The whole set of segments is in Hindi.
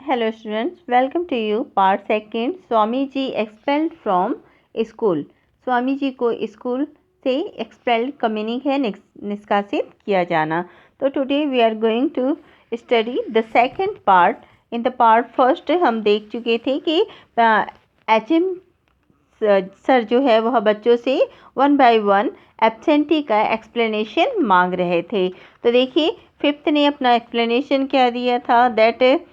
Hello students, welcome to you part second. Swami ji expelled from school. Swami ji को स्कूल से expelled का meaning है निष्कासित किया जाना. तो today we are going to study the second part. In the part first हम देख चुके थे कि HM सर जो है वह बच्चों से वन बाय वन एब्सेंटी का एक्सप्लेनेशन मांग रहे थे. तो देखिए फिफ्थ ने अपना एक्सप्लेनेशन क्या दिया था. That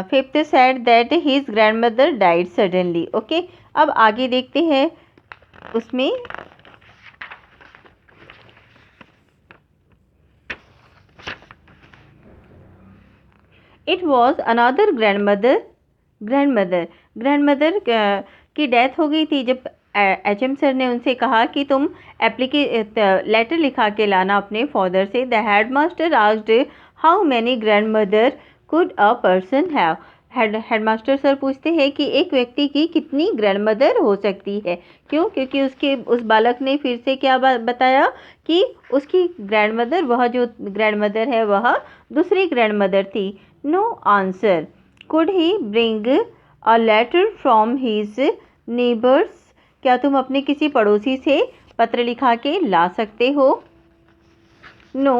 fifth said that his grandmother died suddenly. Okay, अब आगे देखते हैं उसमें. इट वॉज अनदर ग्रैंडमदर की डेथ हो गई थी जब HM सर ने उनसे कहा कि तुम लेटर लिखा के लाना अपने फादर से. The headmaster asked how many grandmother could a person have. Headmaster sir पूछते हैं कि एक व्यक्ति की कितनी ग्रैंडमदर हो सकती है. क्यों? क्योंकि उस बालक ने फिर से क्या बताया कि उसकी ग्रैंडमदर, वह जो ग्रैंडमदर है वह दूसरी ग्रैंडमदर थी. No answer. Could he bring a letter from his neighbours. क्या तुम अपने किसी पड़ोसी से पत्र लिखा के ला सकते हो? No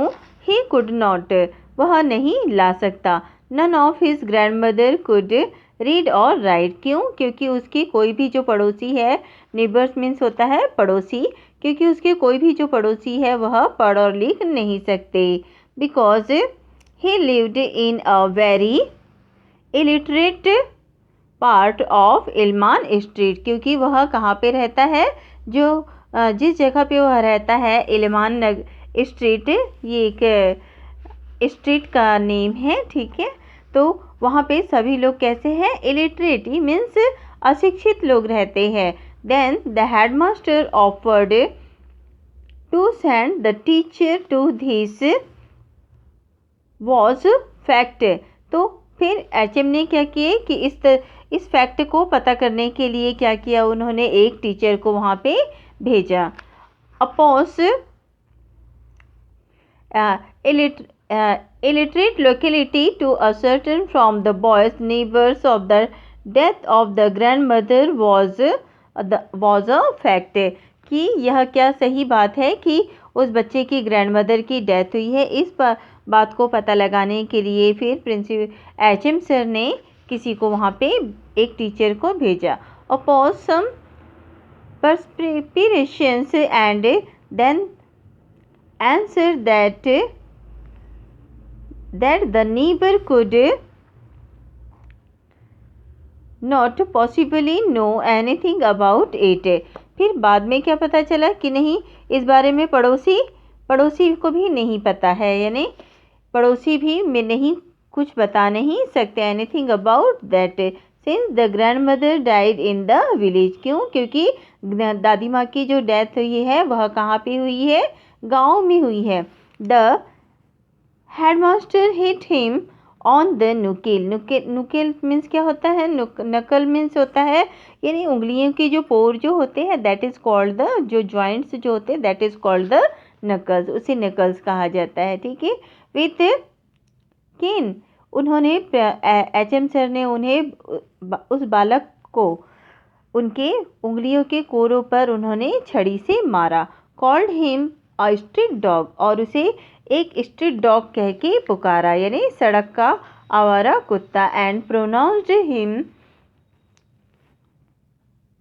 he could not. वह नहीं ला सकता. None of his grandmother could read or write. क्यों? क्योंकि उसकी कोई भी जो पड़ोसी है, नेबर्स मीन्स होता है पड़ोसी, क्योंकि उसके कोई भी जो पड़ोसी है वह पढ़ और लिख नहीं सकते. Because he lived in a very illiterate part of Ellaman street. क्योंकि वह कहाँ पे रहता है, जो जिस जगह पे वह रहता है इल्मान स्ट्रीट, ये एक स्ट्रीट का नेम है. ठीक है, तो वहाँ पे सभी लोग कैसे हैं? इलिटरेट मीन्स अशिक्षित लोग रहते हैं. Then the headmaster offered to send the teacher to this was fact. तो फिर HM ने क्या किए कि इस फैक्ट को पता करने के लिए क्या किया, उन्होंने एक टीचर को वहाँ पे भेजा. Oppose illiterate locality to ascertain from the boy's neighbors of the death of the grandmother was a fact. कि यह क्या सही बात है कि उस बच्चे की ग्रैंडमदर की डेथ हुई है. इस बात को पता लगाने के लिए फिर प्रिंसिपल HM सर ने किसी को वहाँ पे एक टीचर को भेजा. Oppose some perspirations and then answer that the neighbor could not possibly know anything about it. फिर बाद में क्या पता चला कि नहीं, इस बारे में पड़ोसी को भी नहीं पता है, यानी पड़ोसी भी में नहीं कुछ बता नहीं सकते. Anything about that since the grandmother died in the village. क्यों? क्योंकि दादी माँ की जो डेथ हुई है वह कहाँ पे हुई है? गांव में हुई है. The headmaster hit him on the knuckle. Knuckle means क्या होता है? नकल मीन्स होता है यानी उंगलियों के जो पोर जो होते हैं, दैट इज कॉल्ड द, जो जॉइंट्स जो होते हैं that is called the knuckles. उसे नकल्स कहा जाता है. ठीक है, विथ केन. उन्होंने HM सर ने उन्हें उस बालक को उनके उंगलियों के कोरों पर उन्होंने छड़ी से मारा. Called him a street dog. और उसे एक स्ट्रीट डॉग कह के पुकारा, यानी सड़क का आवारा कुत्ता. And pronounced him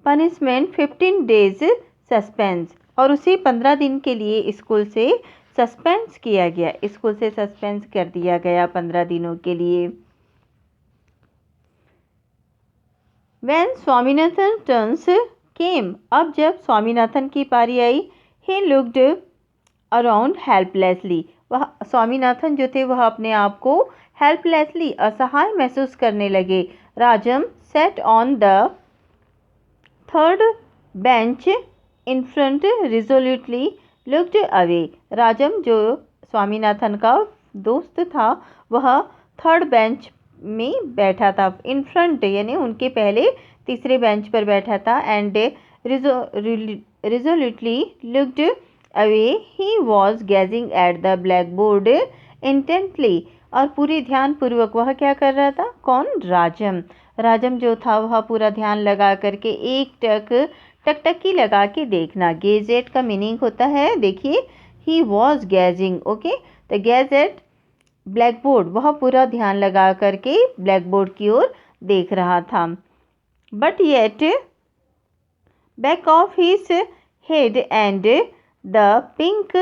punishment 15 days suspense. और उसे 15 दिन के लिए स्कूल से सस्पेंस किया गया. स्कूल से सस्पेंस कर दिया गया 15 दिनों के लिए. When स्वामीनाथन टर्न्स केम. अब जब स्वामीनाथन की पारी आई, he looked around helplessly. वह स्वामीनाथन जो थे वह अपने आप को हेल्पलेसली असहाय महसूस करने लगे. Rajam sat on the third bench in front resolutely looked away. Rajam जो स्वामीनाथन का दोस्त था वह थर्ड बेंच में बैठा था. इन फ्रंट यानी उनके पहले तीसरे बेंच पर बैठा था. And resolutely looked away. He was gazing at the blackboard intently. और पूरी ध्यान पूर्वक वह क्या कर रहा था? कौन? राजम। राजम जो था वह पूरा ध्यान लगा करके एक टकटकी लगा के देखना। गेजेट का मीनिंग होता है, देखिए, ही वॉज गैजिंग। ओके, तो गैजेट ब्लैक बोर्ड, वह पूरा ध्यान लगा करके ब्लैक बोर्ड की ओर देख रहा था। But yet back of his head and the pink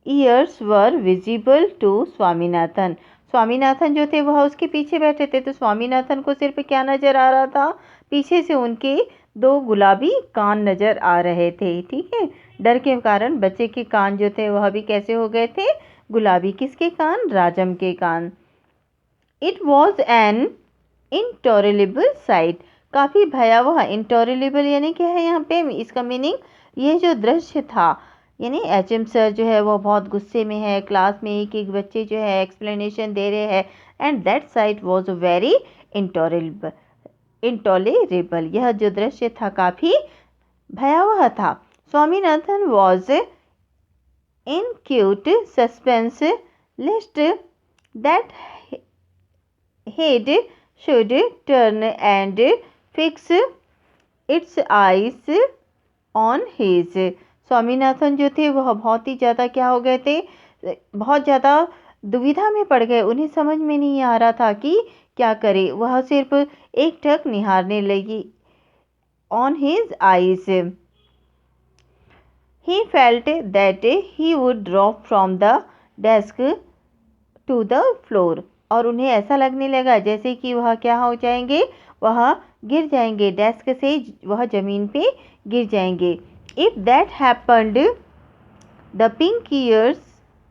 ears were visible to Swaminathan. Swaminathan जो थे वह उसके पीछे बैठे थे, तो स्वामीनाथन को सिर्फ क्या नजर आ रहा था? पीछे से उनके 2 गुलाबी कान नजर आ रहे थे। ठीक है, डर के कारण बच्चे के कान जो थे वह भी कैसे हो गए थे? गुलाबी। किसके कान? राजम के कान। It was an intolerable sight, काफ़ी भयावह। इंटॉलरेबल यानी क्या है यहाँ पे? इसका मीनिंग, ये जो दृश्य था, यानी एचएम सर जो है वो बहुत गुस्से में है, क्लास में एक एक बच्चे जो है एक्सप्लेनेशन दे रहे हैं, and that site was very intolerable, यह जो दृश्य था काफ़ी भयावह था। Swaminathan was in cute suspense list that head should turn and fix its eyes on his। Swaminathan जो थे वह बहुत ही ज़्यादा क्या हो गए थे? बहुत ज़्यादा दुविधा में पड़ गए। उन्हें समझ में नहीं आ रहा था कि क्या करे। वह सिर्फ एक टक निहारने लगी। On his eyes he felt that he would drop from the desk to the floor, और उन्हें ऐसा लगने लगा जैसे कि वह क्या हो जाएंगे? वह गिर जाएंगे, डेस्क से वह ज़मीन पे गिर जाएंगे। If that happened the pink years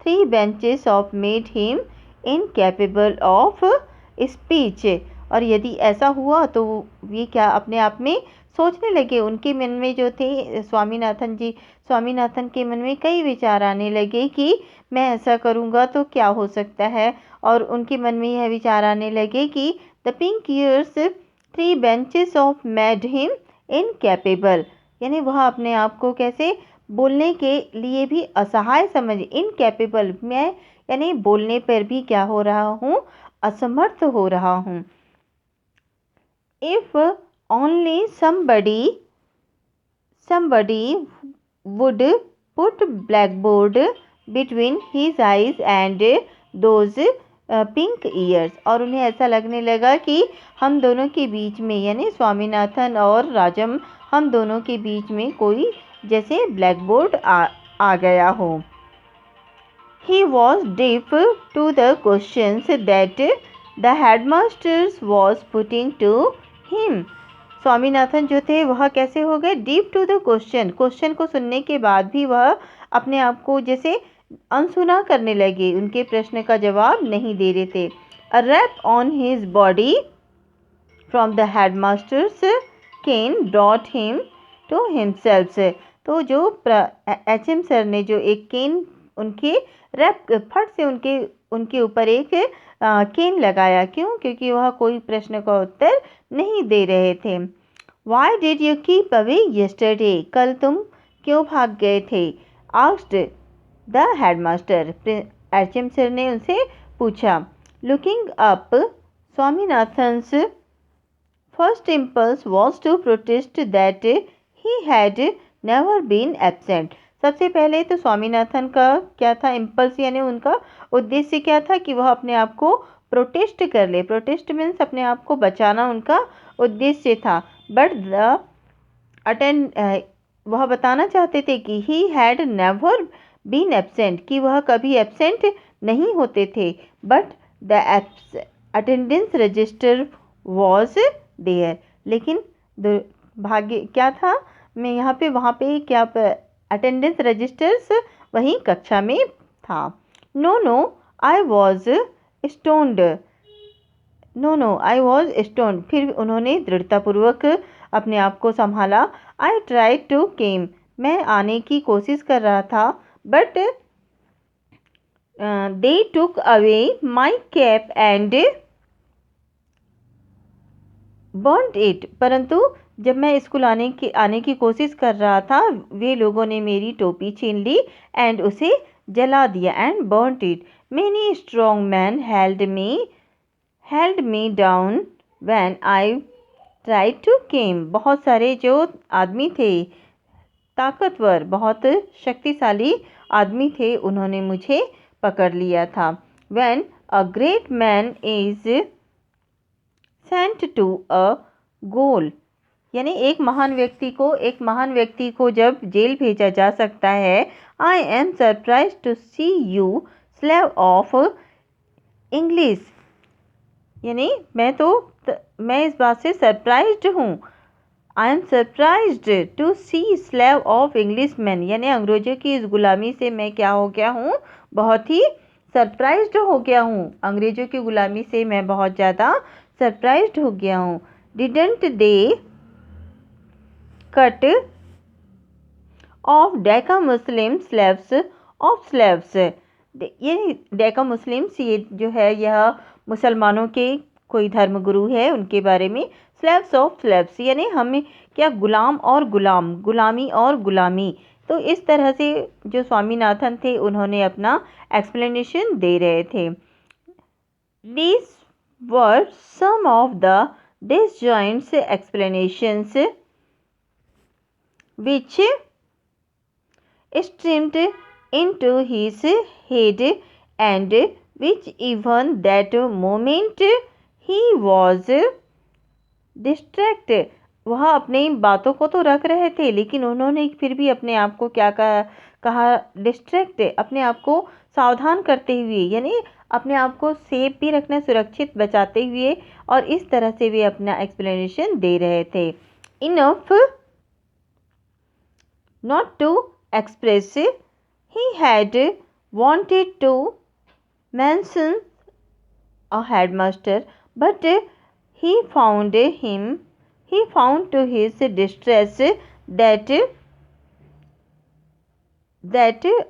3 benches of made him incapable of speech, और यदि ऐसा हुआ तो ये क्या अपने आप में सोचने लगे। उनके मन में जो थे स्वामीनाथन के मन में कई विचार आने लगे कि मैं ऐसा करूँगा तो क्या हो सकता है, और उनके मन में यह विचार आने लगे कि the pink years 3 benches of made him incapable, यानी वह अपने आप को कैसे बोलने के लिए भी असहाय समझ, इनकैपेबल, मैं यानी बोलने पर भी क्या हो रहा हूँ? असमर्थ हो रहा हूँ। If only somebody would put blackboard between his eyes and those pink ears, और उन्हें ऐसा लगने लगा कि हम दोनों के बीच में, यानी स्वामीनाथन और राजम, हम दोनों के बीच में कोई जैसे ब्लैक बोर्ड आ गया हो। He was deaf to the questions that the headmasters was putting to him। Swaminathan जो थे वह कैसे हो गए? डीप टू द क्वेश्चन को सुनने के बाद भी वह अपने आप को जैसे अनसुना करने लगे, उनके प्रश्न का जवाब नहीं दे रहे थे। A rap on his body from the headmaster's cane brought him to himself, तो जो एचएम सर ने जो एक केन उनके रैप फट से उनके ऊपर एक केन लगाया। क्यों? क्योंकि वह कोई प्रश्न का उत्तर नहीं दे रहे थे। Why did you keep away yesterday, कल तुम क्यों भाग गए थे? Asked the headmaster, HM sir ने उनसे पूछा। Looking up, Swaminathan's first impulse was to protest that he had never been absent. सबसे पहले तो स्वामीनाथन का क्या था? इम्पल्स, यानी उनका उद्देश्य क्या था कि वह अपने आप को प्रोटेस्ट कर ले। प्रोटेस्ट मीन्स अपने आप को बचाना उनका उद्देश्य था। बट वह बताना चाहते थे कि he had never been absent, कि वह कभी एब्सेंट नहीं होते थे। But the attendance register was there, लेकिन भाग्य क्या था? मैं यहाँ पे वहाँ पे क्या अटेंडेंस रजिस्टर्स वहीं कक्षा में था। No I was stoned, I was stoned, फिर उन्होंने दृढ़तापूर्वक अपने आप को संभाला। आई ट्राई टू केम, मैं आने की कोशिश कर रहा था। But they took away my cap and burned it, परंतु जब मैं स्कूल आने की कोशिश कर रहा था, वे लोगों ने मेरी टोपी छीन ली, एंड उसे जला दिया, and burned it, Many strong men held me down when I tried to came. बहुत सारे जो आदमी थे, ताकतवर, बहुत शक्तिशाली आदमी थे, उन्होंने मुझे पकड़ लिया था. When a great man is sent to a goal, यानी एक महान व्यक्ति को जब जेल भेजा जा सकता है. I am surprised to see you slave of English, यानी मैं इस बात से सरप्राइज्ड हूँ. I am surprised to see slave of Englishmen, यानी अंग्रेजों की इस गुलामी से मैं क्या हो गया हूँ, बहुत ही सरप्राइज्ड हो गया हूँ. अंग्रेजों की गुलामी से मैं बहुत ज़्यादा सरप्राइज्ड हो गया हूँ. Didn't they cut off Decca Muslim slaves of slaves? ये डेका मुस्लिम्स, ये जो है यह मुसलमानों के कोई धर्मगुरु है, उनके बारे में. स्लेव्स ऑफ स्लेव्स, यानी हमें क्या गुलाम और गुलाम, गुलामी और गुलामी. तो इस तरह से जो स्वामीनाथन थे उन्होंने अपना एक्सप्लेनेशन दे रहे थे. These were some of the disjoint explanations which streamed into his head, and which even that moment he was distracted. वह अपनी बातों को तो रख रहे थे, लेकिन उन्होंने फिर भी अपने आप को क्या कहा डिस्ट्रैक्ट, अपने आप को सावधान करते हुए, यानी अपने आप को सेफ भी रखना, सुरक्षित बचाते हुए, और इस तरह से वे अपना एक्सप्लेनेशन दे रहे थे. Enough not to express, he had wanted to mention a headmaster, but he found to his distress that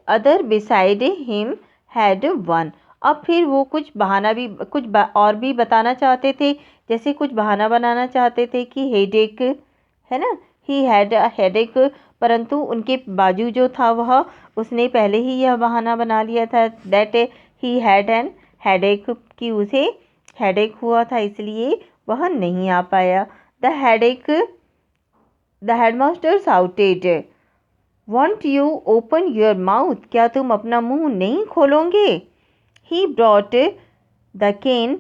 other beside him had one. अब फिर वो कुछ और भी बताना चाहते थे, जैसे कुछ बहाना बनाना चाहते थे कि हेडेक है ना, ही हैड अ हेडेक, परंतु उनके बाजू जो था वह, उसने पहले ही यह बहाना बना लिया था that he had an headache, कि उसे हेडेक हुआ था, इसलिए वह नहीं आ पाया. The headmaster shouted, won't you open your mouth, क्या तुम अपना मुंह नहीं खोलोगे. He brought the cane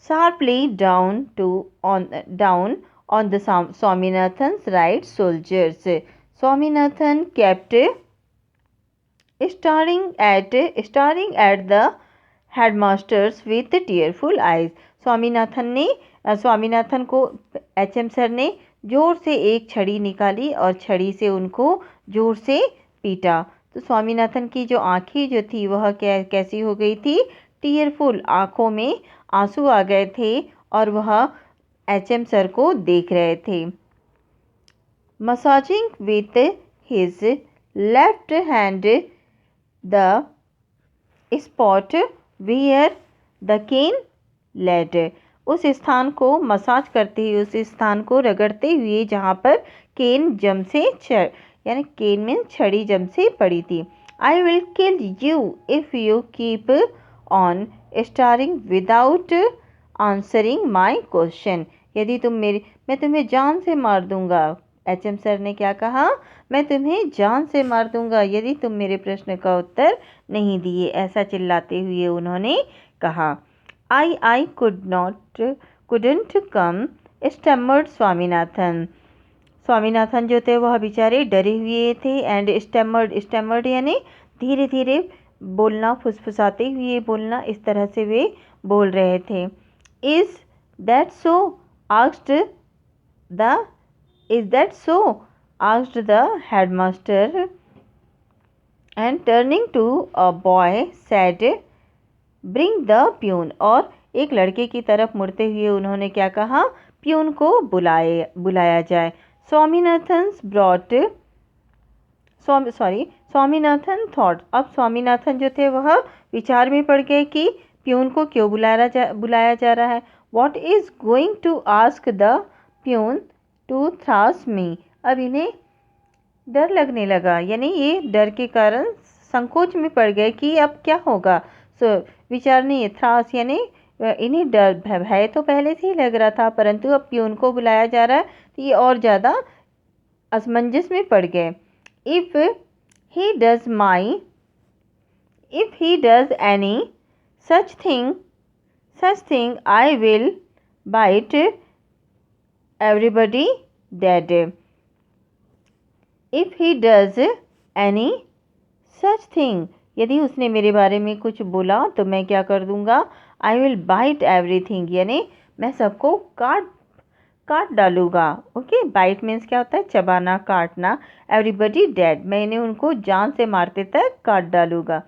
sharply down on the Swaminathan's right soldiers. Swaminathan kept staring at the headmasters with tearful eyes. Swaminathan को एचएम सर ने जोर से एक छड़ी निकाली और छड़ी से उनको जोर से पीटा. तो स्वामीनाथन की जो आंखें जो थी वह कैसी हो गई थी, टीयरफुल, आंखों में आंसू आ गए थे और वह एचएम सर को देख रहे थे. Massaging with his left hand the spot where the cane laid, उस स्थान को मसाज करते हुए, उस स्थान को रगड़ते हुए जहाँ पर केन जम से यानी केन में छड़ी जम से पड़ी थी. I will kill you if you keep on starring without answering my question, यदि मैं तुम्हें जान से मार दूंगा. एचएम सर ने क्या कहा, मैं तुम्हें जान से मार दूंगा यदि तुम मेरे प्रश्न का उत्तर नहीं दिए, ऐसा चिल्लाते हुए उन्होंने कहा. आई couldn't come, stammered Swaminathan. Swaminathan जो थे वह बेचारे डरे हुए थे. एंड स्टैमर्ड यानी धीरे धीरे बोलना, फुसफुसाते हुए बोलना, इस तरह से वे बोल रहे थे. Is that so? asked the headmaster, and turning to a boy said, bring the peon. और एक लड़के की तरफ मुड़ते हुए उन्होंने क्या कहा, प्यून को बुलाया जाए. स्वामीनाथन थॉट, अब स्वामीनाथन जो थे वह विचार में पड़ गए कि प्यून को क्यों बुलाया जा रहा है. What is going to ask the peon to thrash me? अब इन्हें डर लगने लगा, यानी ये डर के कारण संकोच में पड़ गए कि अब क्या होगा. सो विचार नहीं, थ्रास यानी इन्हें डर भय तो पहले से ही लग रहा था, परंतु अब प्यून को बुलाया जा रहा है तो ये और ज़्यादा असमंजस में पड़ गए। If he does my if he does any such thing I will bite everybody dead. If he does any such thing, यदि उसने मेरे बारे में कुछ बोला तो मैं क्या कर दूंगा, आई विल बाइट एवरीथिंग, यानी मैं सबको काट डालूंगा। ओके, बाइट मीन्स क्या होता है, चबाना, काटना। एवरीबडी डेड, मैंने उनको जान से मारते तक काट डालूंगा।